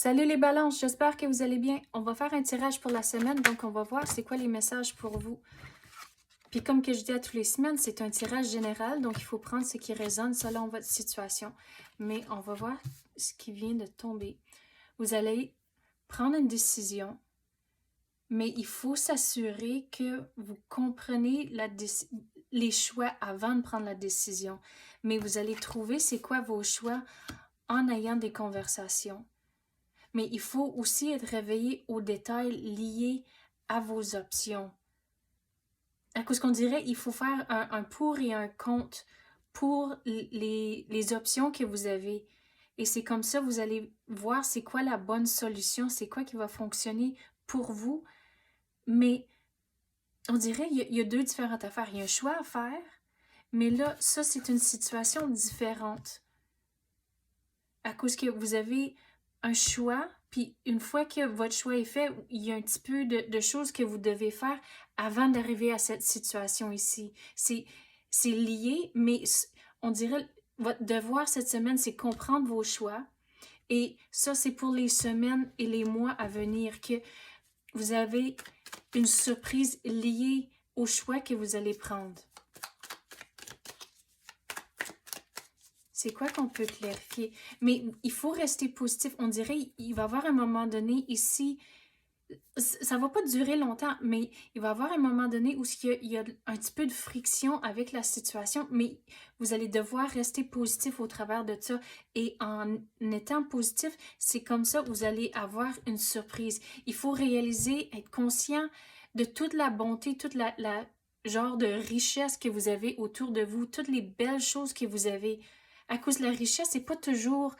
Salut les balances, j'espère que vous allez bien. On va faire un tirage pour la semaine, donc on va voir c'est quoi les messages pour vous. Puis comme que je dis à toutes les semaines, c'est un tirage général, donc il faut prendre ce qui résonne selon votre situation. Mais on va voir ce qui vient de tomber. Vous allez prendre une décision, mais il faut s'assurer que vous comprenez les choix avant de prendre la décision. Mais vous allez trouver c'est quoi vos choix en ayant des conversations. Mais il faut aussi être réveillé aux détails liés à vos options. À cause qu'on dirait, il faut faire un pour et un contre pour les options que vous avez. Et c'est comme ça, vous allez voir c'est quoi la bonne solution, c'est quoi qui va fonctionner pour vous. Mais on dirait il y a deux différentes affaires. Il y a un choix à faire, mais là, ça, c'est une situation différente. À cause que vous avez un choix, puis une fois que votre choix est fait, il y a un petit peu de choses que vous devez faire avant d'arriver à cette situation ici. C'est lié, mais on dirait votre devoir cette semaine, c'est comprendre vos choix. Et ça, c'est pour les semaines et les mois à venir que vous avez une surprise liée au choix que vous allez prendre. C'est quoi qu'on peut clarifier? Mais il faut rester positif. On dirait il va y avoir un moment donné ici, ça va pas durer longtemps, mais il va y avoir un moment donné où il y a un petit peu de friction avec la situation, mais vous allez devoir rester positif au travers de ça. Et en étant positif, c'est comme ça que vous allez avoir une surprise. Il faut réaliser, être conscient de toute la bonté, toute la genre de richesse que vous avez autour de vous, toutes les belles choses que vous avez. À cause de la richesse, c'est pas toujours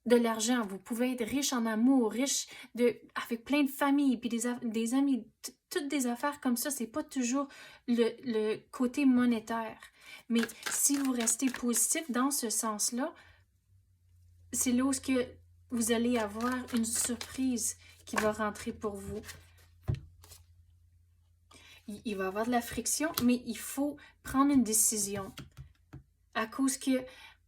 de l'argent. Vous pouvez être riche en amour, riche avec plein de familles, puis des amis, toutes des affaires comme ça. C'est pas toujours le côté monétaire. Mais si vous restez positif dans ce sens-là, c'est là où vous allez avoir une surprise qui va rentrer pour vous. Il va y avoir de la friction, mais il faut prendre une décision. À cause que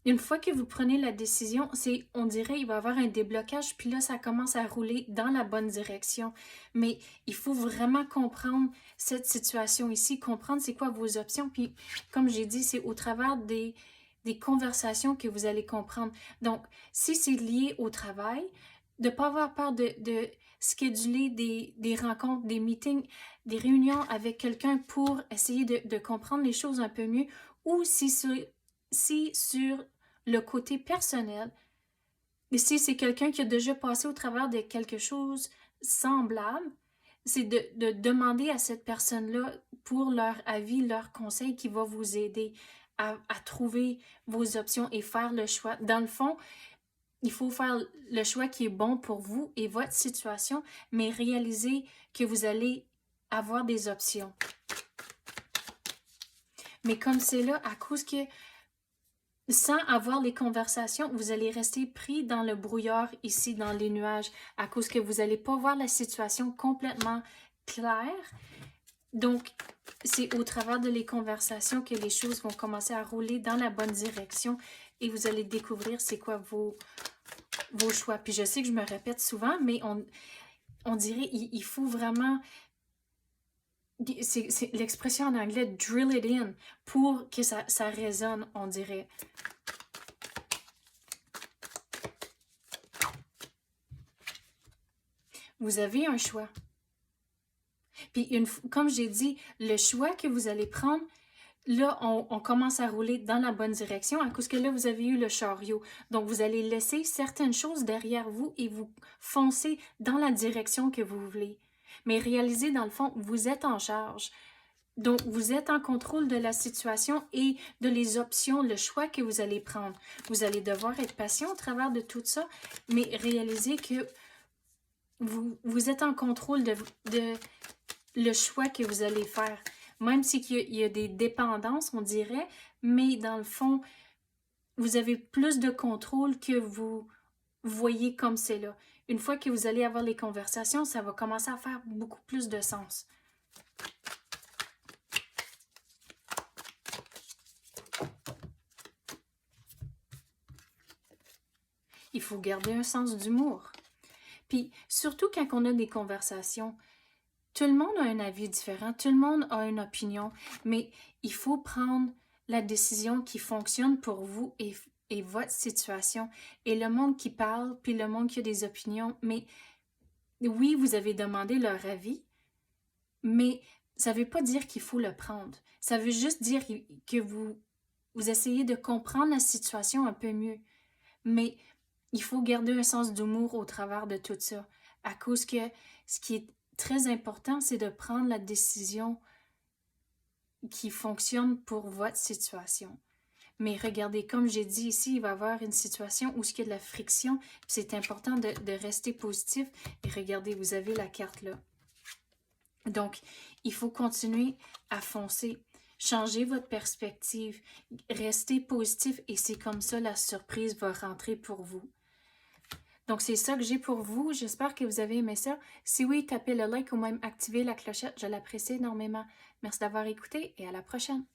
une fois que vous prenez la décision, on dirait il va y avoir un déblocage, puis là, ça commence à rouler dans la bonne direction. Mais il faut vraiment comprendre cette situation ici, comprendre c'est quoi vos options. Puis, comme j'ai dit, c'est au travers des conversations que vous allez comprendre. Donc, si c'est lié au travail, de ne pas avoir peur de scheduler des rencontres, des meetings, des réunions avec quelqu'un pour essayer de comprendre les choses un peu mieux, ou si sur le côté personnel, et si c'est quelqu'un qui a déjà passé au travers de quelque chose semblable, c'est de demander à cette personne-là pour leur avis, leur conseil qui va vous aider à trouver vos options et faire le choix. Dans le fond, il faut faire le choix qui est bon pour vous et votre situation, mais réaliser que vous allez avoir des options. Mais comme c'est là, à cause que sans avoir les conversations, vous allez rester pris dans le brouillard ici, dans les nuages, à cause que vous n'allez pas voir la situation complètement claire. Donc, c'est au travers de les conversations que les choses vont commencer à rouler dans la bonne direction et vous allez découvrir c'est quoi vos choix. Puis je sais que je me répète souvent, mais on dirait il faut vraiment... C'est l'expression en anglais « drill it in » pour que ça résonne, on dirait. Vous avez un choix. Puis, comme j'ai dit, le choix que vous allez prendre, là, on commence à rouler dans la bonne direction à cause que là, vous avez eu le chariot. Donc, vous allez laisser certaines choses derrière vous et vous foncer dans la direction que vous voulez. Mais réalisez, dans le fond, vous êtes en charge. Donc, vous êtes en contrôle de la situation et de les options, le choix que vous allez prendre. Vous allez devoir être patient au travers de tout ça, mais réalisez que vous êtes en contrôle de le choix que vous allez faire. Même s'il y a des dépendances, on dirait, mais dans le fond, vous avez plus de contrôle que vous voyez comme c'est là. Une fois que vous allez avoir les conversations, ça va commencer à faire beaucoup plus de sens. Il faut garder un sens d'humour. Puis, surtout quand on a des conversations, tout le monde a un avis différent, tout le monde a une opinion, mais il faut prendre la décision qui fonctionne pour vous et votre situation. Et le monde qui parle, puis le monde qui a des opinions, mais oui, vous avez demandé leur avis, mais ça ne veut pas dire qu'il faut le prendre. Ça veut juste dire que vous essayez de comprendre la situation un peu mieux. Mais il faut garder un sens d'humour au travers de tout ça. À cause que ce qui est très important, c'est de prendre la décision qui fonctionne pour votre situation. Mais regardez, comme j'ai dit ici, il va y avoir une situation où il y a de la friction. C'est important de rester positif. Et regardez, vous avez la carte là. Donc, il faut continuer à foncer. Changez votre perspective. Restez positif et c'est comme ça la surprise va rentrer pour vous. Donc, c'est ça que j'ai pour vous. J'espère que vous avez aimé ça. Si oui, tapez le like ou même activez la clochette. Je l'apprécie énormément. Merci d'avoir écouté et à la prochaine.